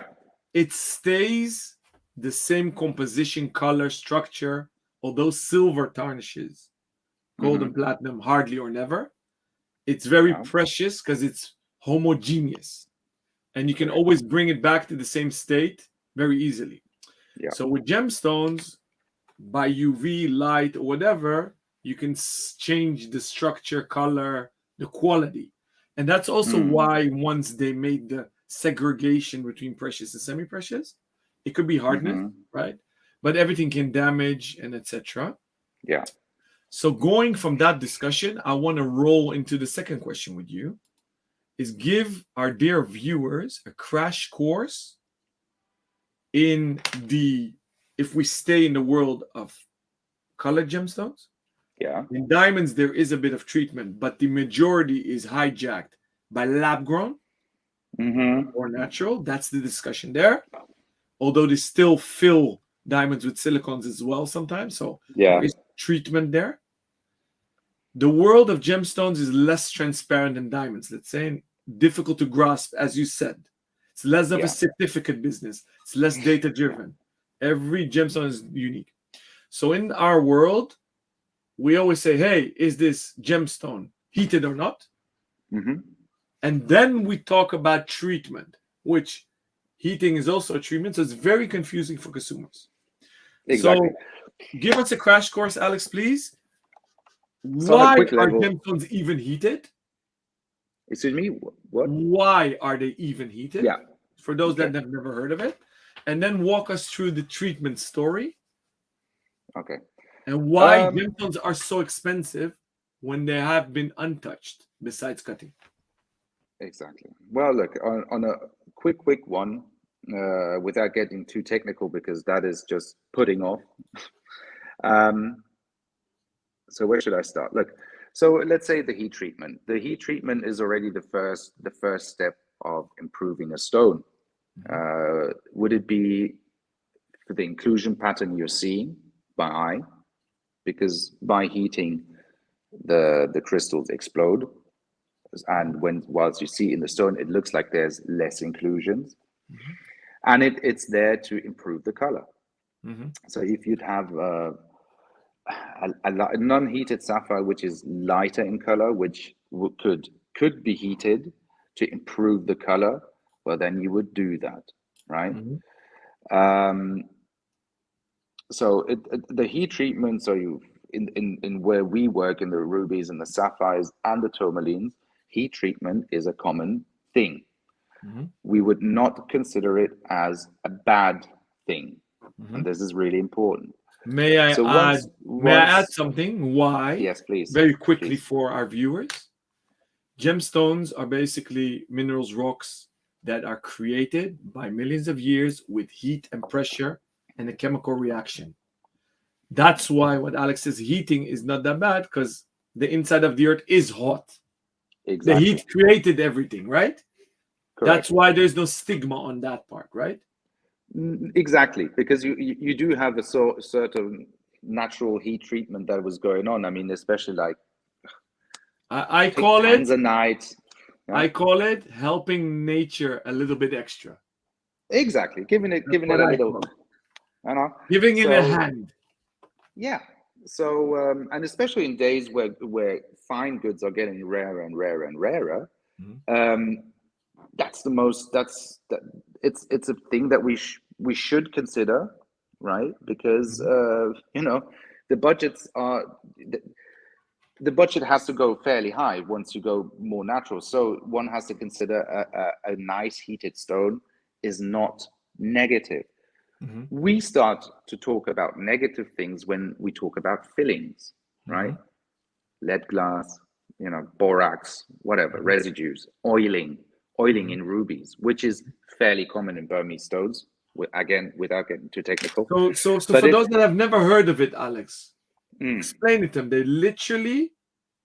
A: it stays the same composition, color, structure, although silver tarnishes. Gold and platinum hardly or never. It's very precious because it's homogeneous, and you can always bring it back to the same state very easily. So with gemstones, by UV light or whatever, you can change the structure, color, the quality. And that's also why once they made the segregation between precious and semi-precious, it could be hardness, right? But everything can damage and etc. So going from that discussion, I want to roll into the second question with you, is give our dear viewers a crash course in if we stay in the world of colored gemstones. In diamonds, there is a bit of treatment, but the majority is hijacked by lab-grown or natural. That's the discussion there. Although they still fill diamonds with silicons as well sometimes. So there is treatment there. The world of gemstones is less transparent than diamonds, let's say, difficult to grasp, as you said. It's less of a certificate business. It's less data-driven. Every gemstone is unique. So in our world, we always say, hey, is this gemstone heated or not? And then we talk about treatment, which heating is also a treatment. So it's very confusing for consumers.
B: Exactly.
A: give us a crash course, Alex, please.
B: So on a
A: Why
B: quick
A: are
B: level,
A: gemstones even heated?
B: excuse me, what?
A: Why are they even heated?
B: Yeah.
A: For those
B: Okay.
A: that have never heard of it. And then walk us through the treatment story.
B: Okay.
A: And why gemstones are so expensive when they have been untouched, besides cutting.
B: Exactly. Well, look, on a quick one, without getting too technical, because that is just putting off. So where should I start? Look, so let's say the heat treatment. The heat treatment is already the first step of improving a stone. Would it be for the inclusion pattern you're seeing by eye? Because by heating, the crystals explode, and whilst you see in the stone, it looks like there's less inclusions, and it's there to improve the color. So if you'd have a non-heated sapphire which is lighter in color, which could be heated to improve the color, well, then you would do that, right? So the heat treatment, so you in where we work in the rubies and the sapphires and the tourmalines, heat treatment is a common thing. We would not consider it as a bad thing, and this is really important.
A: May I add something? Why?
B: Yes, please.
A: Very quickly,
B: please.
A: for our viewers. Gemstones are basically minerals, rocks that are created by millions of years with heat and pressure and a chemical reaction. That's why what Alex says, heating is not that bad, because the inside of the earth is hot.
B: Exactly.
A: The heat created everything, right?
B: Correct.
A: That's why there's no stigma on that part, right?
B: Exactly, because you do have a certain natural heat treatment that was going on. I mean, especially like
A: I call it
B: tanzanite. Yeah?
A: I call it helping nature a little bit extra.
B: Exactly, giving it a little, you know,
A: giving it a hand.
B: Yeah. So and especially in days where fine goods are getting rarer and rarer and rarer, it's a thing that we should consider, right? Because the budgets are the budget has to go fairly high once you go more natural. So one has to consider a nice heated stone is not negative. We start to talk about negative things when we talk about fillings, right? Lead glass, borax, whatever, residues, oiling in rubies, which is fairly common in Burmese stones. Again, without getting too technical.
A: So for those that have never heard of it, Alex, explain it to them. They literally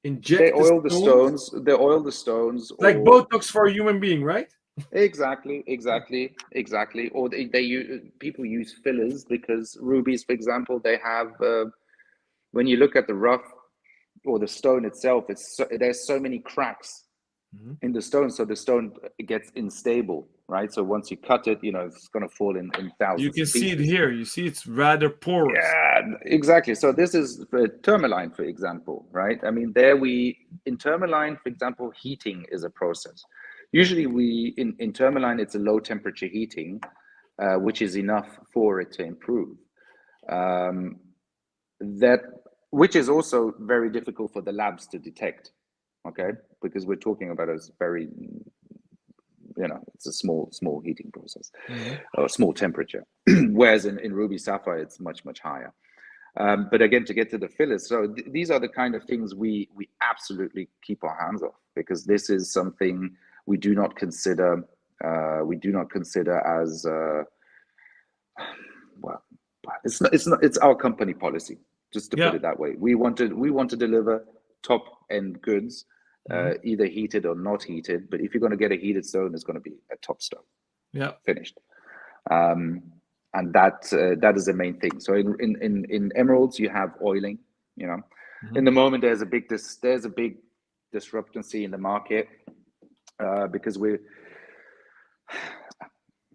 A: inject
B: they oil the stones. They oil the stones.
A: Like Botox for a human being, right?
B: Exactly. Or people use fillers because rubies, for example, they have when you look at the rough or the stone itself, there's so many cracks in the stone, so the stone gets unstable, right? So once you cut it, it's going to fall in thousands.
A: You can see it here. You see it's rather porous.
B: Yeah, exactly. So this is for tourmaline, for example, right? I mean, in tourmaline, for example, heating is a process. Usually in tourmaline, it's a low temperature heating, which is enough for it to improve. Which is also very difficult for the labs to detect, okay? Because we're talking about a very, it's a small heating process, or small temperature. Whereas in ruby sapphire, it's much, much higher. But again, to get to the fillers, so these are the kind of things we absolutely keep our hands off, because this is something we do not consider as well. It's our company policy, just to put it that way. We want to deliver top end goods, either heated or not heated. But if you're going to get a heated stone, it's going to be a top stone. Yeah, finished. And that is the main thing. So in emeralds, you have oiling. In the moment, there's a big disruptancy in the market because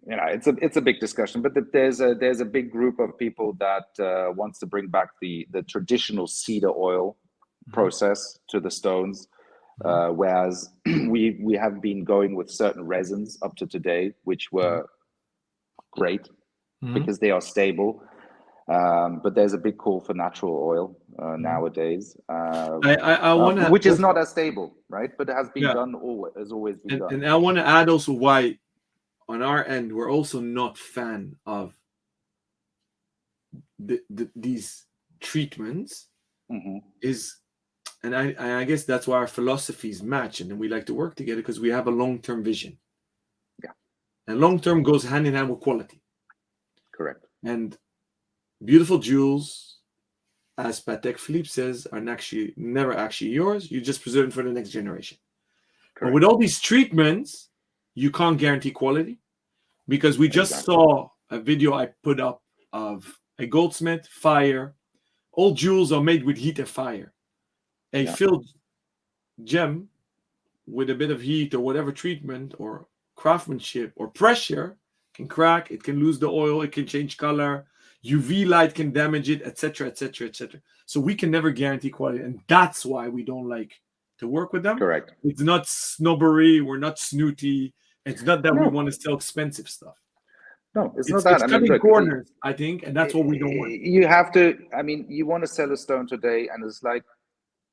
B: it's a big discussion, but there's a big group of people that wants to bring back the traditional cedar oil process to the stones, whereas we have been going with certain resins up to today, which were great because they are stable. But there's a big call for natural oil nowadays,
A: I want to,
B: which is not as stable, right? But it has been
A: yeah,
B: done always, has always been done.
A: and I want to add also why, on our end, we're also not fan of these treatments. Is, and I guess that's why our philosophies match, and then we like to work together because we have a long-term vision.
B: Yeah,
A: and long-term goes hand in hand with quality.
B: Correct.
A: And beautiful jewels, as Patek Philippe says, are never actually yours. You just preserve them for the next generation. Correct. But with all these treatments, you can't guarantee quality, because we just saw a video I put up of a goldsmith fire. All jewels are made with heat and fire. A filled gem with a bit of heat or whatever treatment or craftsmanship or pressure can crack, it can lose the oil, it can change color, UV light can damage it, etc., etc., etc. So we can never guarantee quality, and that's why we don't like to work with them.
B: Correct.
A: It's not snobbery, we're not snooty. It's not that we want to sell expensive stuff.
B: No, it's not that.
A: It's cutting corners, I think, and that's what we don't want.
B: You have to, I mean, you want to sell a stone today, and it's like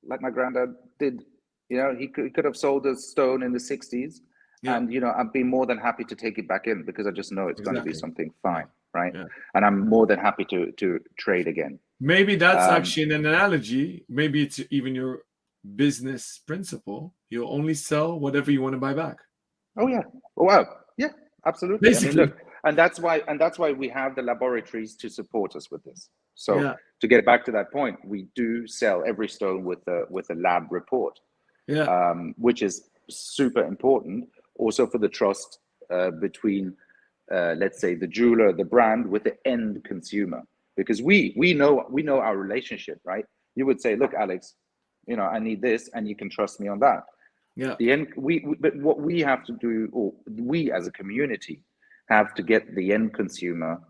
B: my granddad did. You know, he could have sold a stone in the 60s, and, you know, I'd be more than happy to take it back in because I just know it's going to be something fine, right? Yeah. And I'm more than happy to trade again.
A: Maybe that's actually an analogy. Maybe it's even your business principle. You'll only sell whatever you want to buy back.
B: Oh, yeah. Oh, wow. Yeah, absolutely.
A: Basically.
B: I mean, look, and that's why we have the laboratories to support us with this. So to get back to that point, we do sell every stone with a lab report, which is super important also for the trust between, let's say, the jeweler, the brand, with the end consumer, because we know our relationship, right? You would say, look, Alex, you know, I need this, and you can trust me on that.
A: Yeah.
B: But what we have to do, or we as a community have to get the end consumer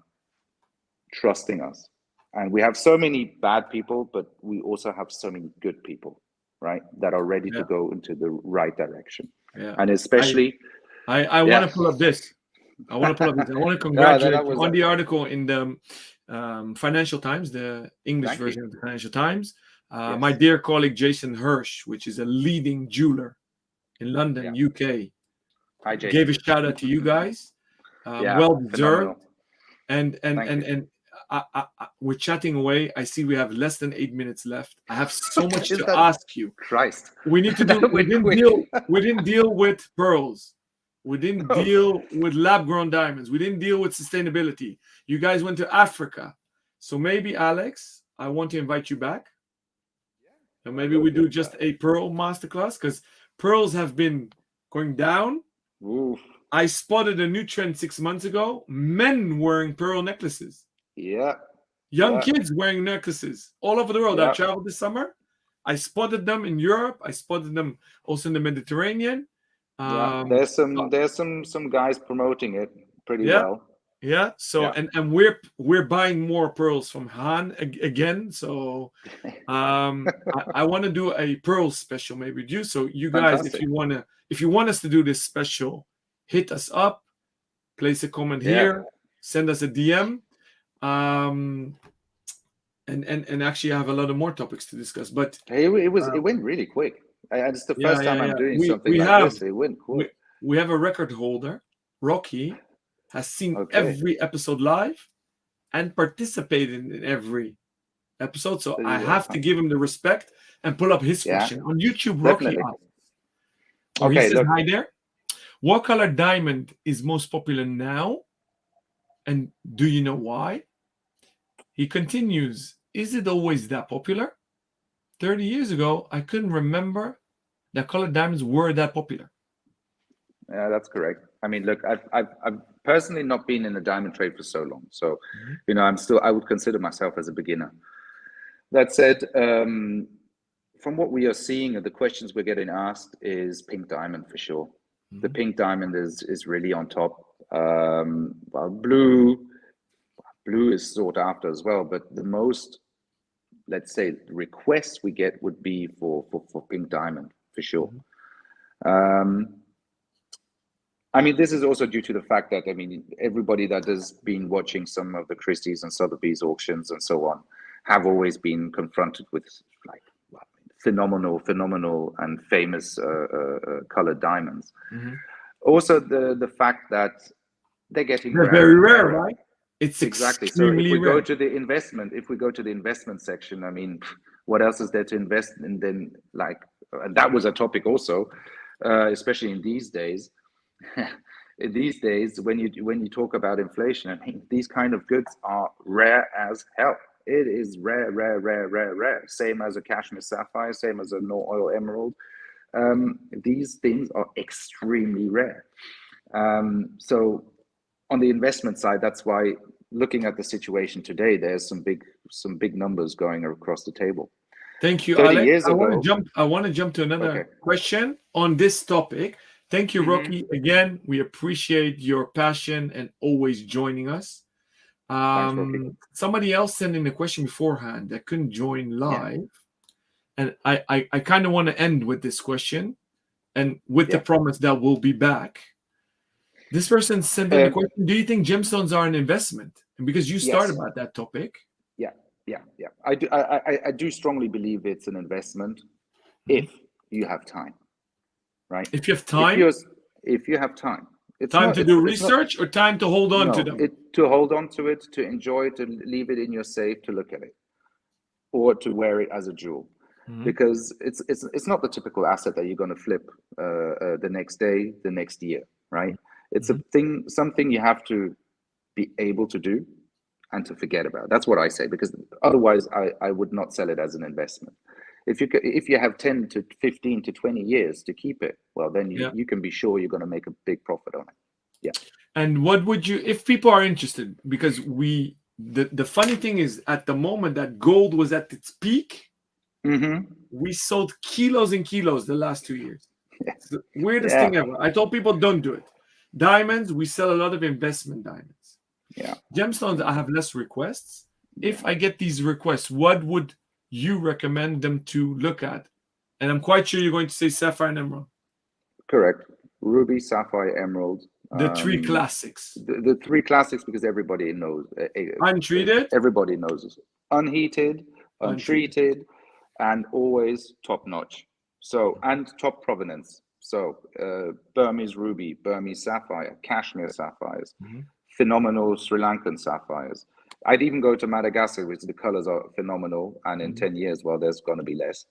B: trusting us. And we have so many bad people, but we also have so many good people, right, that are ready to go into the right direction. Yeah. And especially,
A: I want to pull up this. I want to congratulate on the article in the Financial Times, the English version of the Financial Times. My dear colleague Jason Hirsch, which is a leading jeweler in London, UK, gave a shout out to you guys. Well deserved. And we're chatting away. I see we have less than 8 minutes left. I have so much to ask you.
B: Christ,
A: we need to do. We didn't deal with pearls. We didn't deal with lab-grown diamonds. We didn't deal with sustainability. You guys went to Africa, so maybe Alex, I want to invite you back. And maybe we do just a pearl masterclass, because pearls have been going down.
B: Oof.
A: I spotted a new trend 6 months ago: men wearing pearl necklaces.
B: Yeah.
A: Young kids wearing necklaces all over the world. I traveled this summer. I spotted them in Europe. I spotted them also in the Mediterranean.
B: There's some guys promoting it pretty well.
A: Yeah. So and we're buying more pearls from Hahn again. So I want to do a pearl special maybe with you. So you guys, if you want us to do this special, hit us up, place a comment here, send us a DM. And actually I have a lot of more topics to discuss, but
B: it went really quick. It's the first time I'm doing something like this. It went quick.
A: We have a record holder. Rocky has seen every episode live and participated in every episode, so I have to give him the respect and pull up his question on YouTube. Rocky asks, he says, hi there. What color diamond is most popular now, and do you know why? He continues, is it always that popular? 30 years ago, I couldn't remember that colored diamonds were that popular.
B: Yeah, that's correct. I mean, look, I've personally not been in the diamond trade for so long. So, you know, I would consider myself as a beginner. That said, from what we are seeing and the questions we're getting asked is pink diamond for sure. The pink diamond is really on top. Well, blue is sought after as well, but the most, let's say, requests we get would be for pink diamond for sure. I mean, this is also due to the fact that, I mean, everybody that has been watching some of the Christie's and Sotheby's auctions and so on have always been confronted with like phenomenal and famous colored diamonds.
A: Mm-hmm.
B: Also, the fact that they're getting
A: They're very rare, right? It's
B: exactly. So if we
A: rare.
B: go to the investment section, I mean, what else is there to invest in? Then, like, and that was a topic also, especially in these days. In these days, when you talk about inflation, I mean, these kind of goods are rare as hell. It is rare. Same as a cashmere sapphire, same as a no oil emerald. These things are extremely rare. So on the investment side, that's why looking at the situation today, there's some big numbers going across the table.
A: Thank you,
B: 30
A: Alex.
B: years ago,
A: I want to jump to another question on this topic. Thank you, Rocky. Again, we appreciate your passion and always joining us.
B: Thanks, Rocky.
A: Somebody else sent in a question beforehand that couldn't join live. And I kind of want to end with this question and with the promise that we'll be back. This person sent in a question. Do you think gemstones are an investment? And because you started about that topic.
B: Yeah. I do strongly believe it's an investment if you have time, right?
A: If you have time?
B: If you have time. It's
A: time to do research or time to hold on to them?
B: To hold on to it, to enjoy it, to leave it in your safe, to look at it, or to wear it as a jewel. Because it's not the typical asset that you're going to flip the next day, the next year, right? It's something you have to be able to do and to forget about. That's what I say, because otherwise I would not sell it as an investment. If you have 10 to 15 to 20 years to keep it, well, then you can be sure you're going to make a big profit on it. Yeah.
A: And what would you, if people are interested, because the funny thing is, at the moment that gold was at its peak, we sold kilos and kilos the last 2 years. It's the weirdest thing ever. I told people, don't do it. Diamonds, we sell a lot of investment diamonds.
B: Yeah.
A: Gemstones, I have less requests. If I get these requests, what would you recommend them to look at? And I'm quite sure you're going to say sapphire and emerald.
B: Correct. Ruby, sapphire, emerald.
A: The three classics.
B: The three classics, because everybody knows.
A: Untreated?
B: Everybody knows it. Unheated, untreated, and always top notch. So, and top provenance. So, Burmese ruby, Burmese sapphire, Kashmir sapphires, phenomenal Sri Lankan sapphires. I'd even go to Madagascar, which the colors are phenomenal, and in 10 years, well, there's going to be less.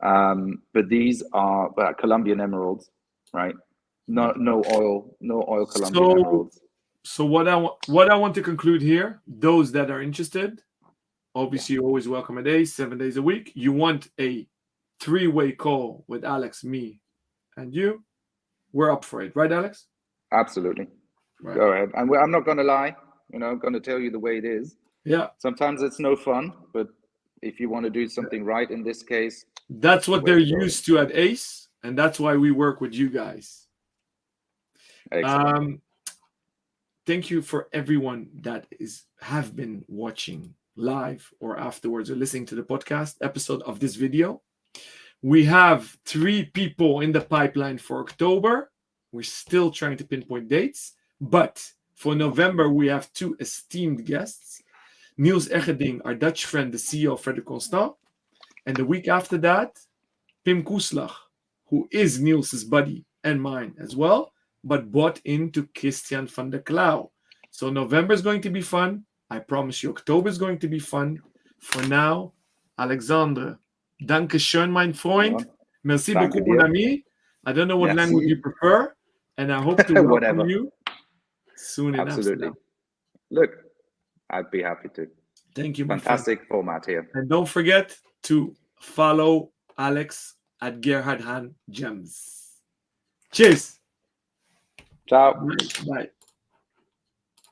B: But these are Colombian emeralds, right? No oil Colombian emeralds.
A: So what I want to conclude here, those that are interested, obviously you're always welcome at Ace, 7 days a week. You want a 3-way call with Alex, me, and you, we're up for it, right, Alex?
B: Absolutely. Right. Go ahead. And I'm not going to lie. I'm going to tell you the way it is.
A: Yeah.
B: Sometimes it's no fun, but if you want to do something right in this case,
A: that's what they're used to at Ace, and that's why we work with you guys.
B: Excellent.
A: Thank you for everyone that have been watching live or afterwards or listening to the podcast episode of this video. We have 3 people in the pipeline for October. We're still trying to pinpoint dates, but for November, we have 2 esteemed guests. Niels Eggeding, our Dutch friend, the CEO of Frederic Constant. And the week after that, Pim Koeslag, who is Niels's buddy and mine as well, but bought into Christian van der Klauw. So November is going to be fun. I promise you, October is going to be fun. For now, Alexandre, danke schön, mein Freund. Merci beaucoup, mon ami. I don't know what language you prefer, and I hope to welcome you soon in Amsterdam.
B: Look, I'd be happy to.
A: Thank you, my
B: Fantastic
A: friend.
B: format here.
A: And don't forget to follow Alex at Gerhard Han Gems. Cheers.
B: Ciao.
A: Bye.